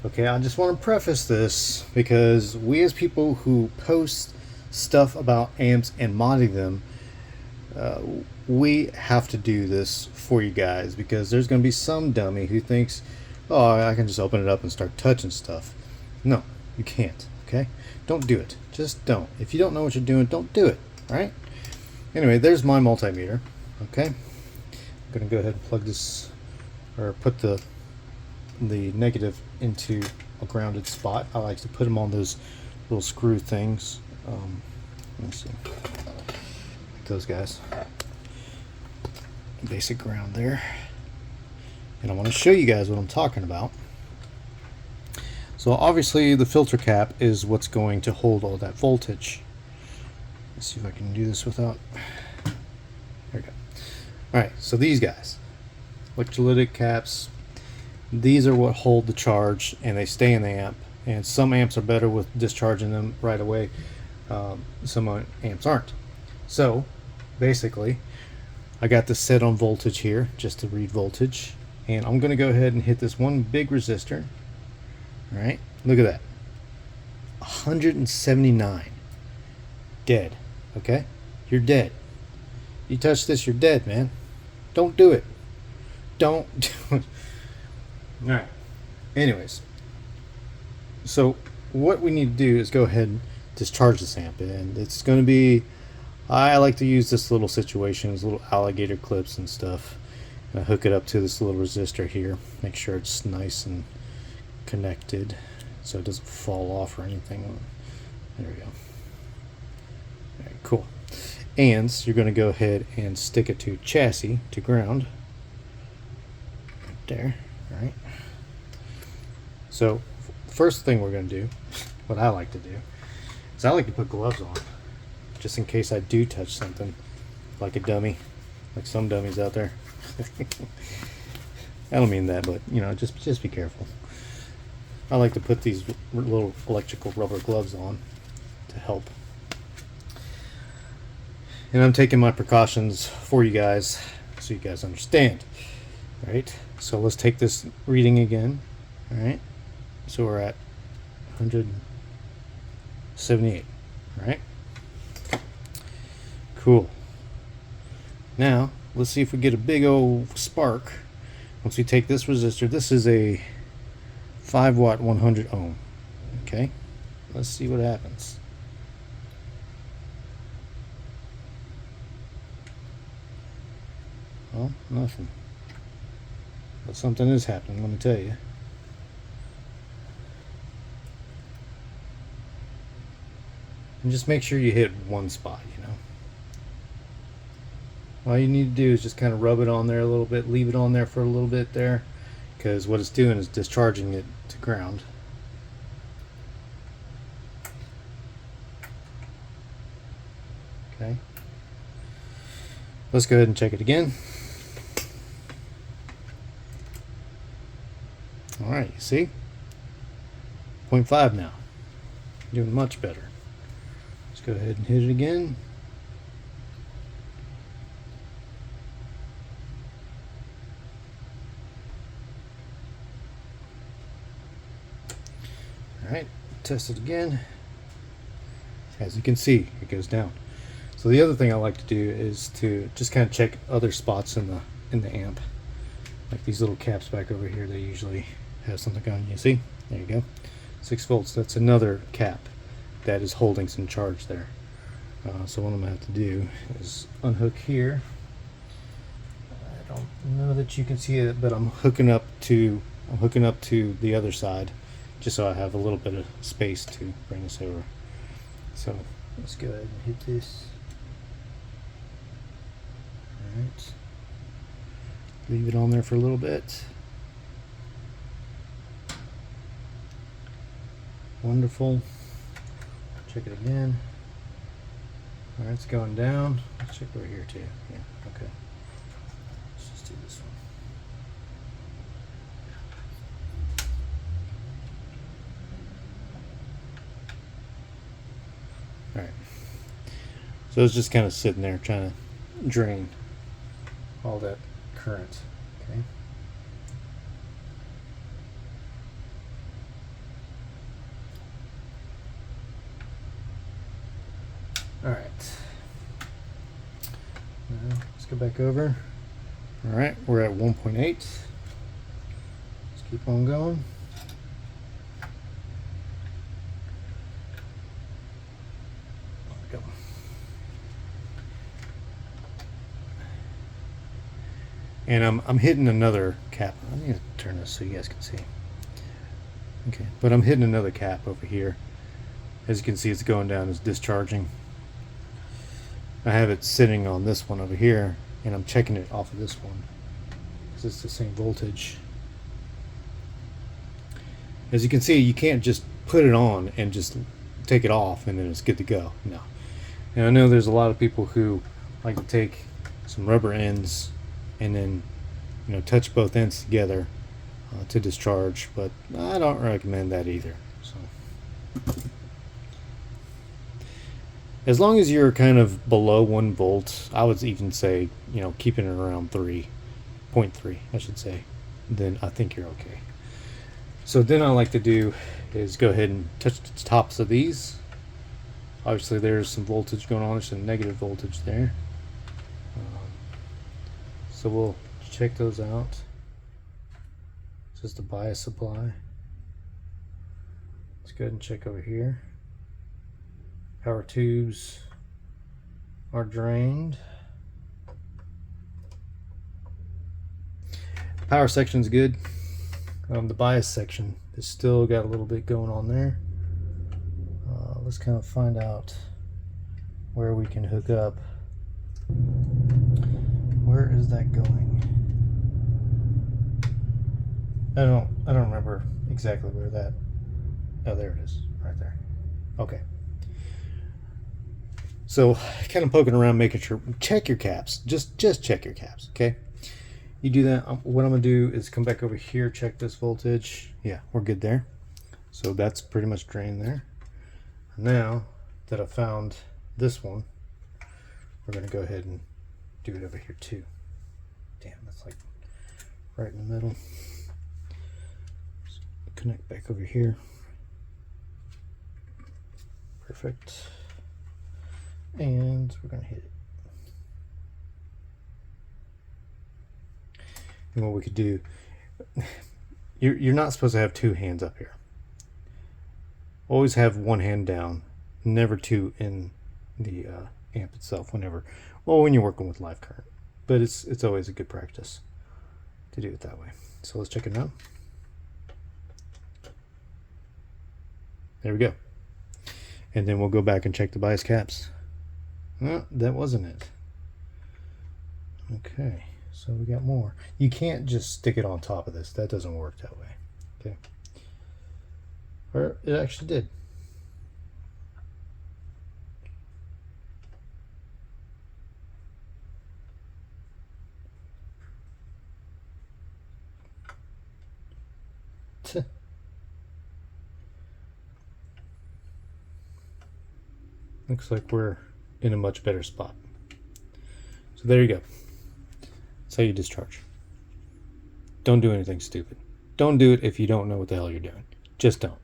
Okay, I just want to preface this because we as people who post stuff about amps and modding them, uh, we have to do this for you guys because there's going to be some dummy who thinks, oh, I can just open it up and start touching stuff. No, you can't, okay? Don't do it. Just don't. If you don't know what you're doing, don't do it, alright? Anyway, there's my multimeter, okay? I'm going to go ahead and plug this, or put the negative into a grounded spot. I like to put them on those little screw things. Let me see. Those guys. Basic ground there. And I want to show you guys what I'm talking about. So obviously the filter cap is what's going to hold all that voltage. Let's see if I can do this without... There we go. Alright, so these guys. Electrolytic caps. These are what hold the charge and they stay in the amp. And some amps are better with discharging them right away. Some amps aren't. So basically I got this set on voltage here just to read voltage, and I'm going to go ahead and hit this one big resistor. Alright, look at that, 179 dead. Okay, you're dead. You touch this, you're dead, man. Don't do it. Don't do it. Alright, anyways, so what we need to do is go ahead and discharge this amp, and it's going to be, I like to use this little situation, these little alligator clips and stuff, and I hook it up to this little resistor here, make sure it's nice and connected so it doesn't fall off or anything. There we go. Alright, cool. And you're going to go ahead and stick it to chassis, to ground, right there. Alright, so first thing we're going to do, what I like to do, is I like to put gloves on, just in case I do touch something, like a dummy, like some dummies out there. I don't mean that, but you know, just be careful. I like to put these little electrical rubber gloves on to help. And I'm taking my precautions for you guys, so you guys understand. Alright, so let's take this reading again. Alright, so we're at 178. Alright, cool. Now let's see if we get a big old spark once we take this resistor. This is a 5 watt 100 ohm. Okay, let's see what happens. Well, nothing, but something is happening, let me tell you. And just make sure you hit one spot, you know. All you need to do is just kind of rub it on there a little bit, leave it on there for a little bit there, because what it's doing is discharging it to ground. Okay. Let's go ahead and check it again. Alright, you see? 0.5 now. Doing much better. Let's go ahead and hit it again. Alright, test it again. As you can see, it goes down. So the other thing I like to do is to just kind of check other spots in the amp. Like these little caps back over here, they usually have something on. You see? There you go. 6 volts. That's another cap that is holding some charge there. So what I'm going to have to do is unhook here. I don't know that you can see it, but I'm hooking up to the other side, just so I have a little bit of space to bring this over. So let's go ahead and hit this. Alright. Leave it on there for a little bit. Wonderful. Check it again. Alright, it's going down. Let's check over here too. Yeah, okay. Let's just do this one. Alright. So it's just kind of sitting there trying to drain all that current. Okay. All right. Now, let's go back over. All right, we're at 1.8. Let's keep on going. There we go. And I'm hitting another cap. I'm going to turn this so you guys can see. Okay, but I'm hitting another cap over here. As you can see, it's going down as discharging. I have it sitting on this one over here, and I'm checking it off of this one because it's the same voltage. As you can see, you can't just put it on and just take it off and then it's good to go. No. And I know there's a lot of people who like to take some rubber ends and then, you know, touch both ends together to discharge, but I don't recommend that either. So, as long as you're kind of below 1 volt, I would even say, you know, keeping it around 3.3, I should say, then I think you're okay. So then I like to do is go ahead and touch the tops of these. Obviously there's some voltage going on, there's some negative voltage there. So we'll check those out. It's just a bias supply. Let's go ahead and check over here. Power tubes are drained. Power section's good. The bias section is still got a little bit going on there. Let's kind of find out where we can hook up. Where is that going? I don't remember exactly where that. Oh, there it is, right there. Okay. So, kind of poking around, making sure. Check your caps. Just check your caps. Okay. You do that. What I'm gonna do is come back over here, check this voltage. Yeah, we're good there. So that's pretty much drained there. Now that I found this one, we're gonna go ahead and do it over here too. Damn, that's like right in the middle. So connect back over here. Perfect. And we're gonna hit it. And what we could do, you're not supposed to have 2 hands up here. Always have 1 hand down, never 2 in the amp itself. When you're working with live current, but it's always a good practice to do it that way. So let's check it out. There we go. And then we'll go back and check the bias caps. Oh, that wasn't it. Okay. So we got more. You can't just stick it on top of this. That doesn't work that way. Okay. Or it actually did. Looks like we're in a much better spot. So there you go. That's how you discharge. Don't do anything stupid. Don't do it if you don't know what the hell you're doing. Just don't.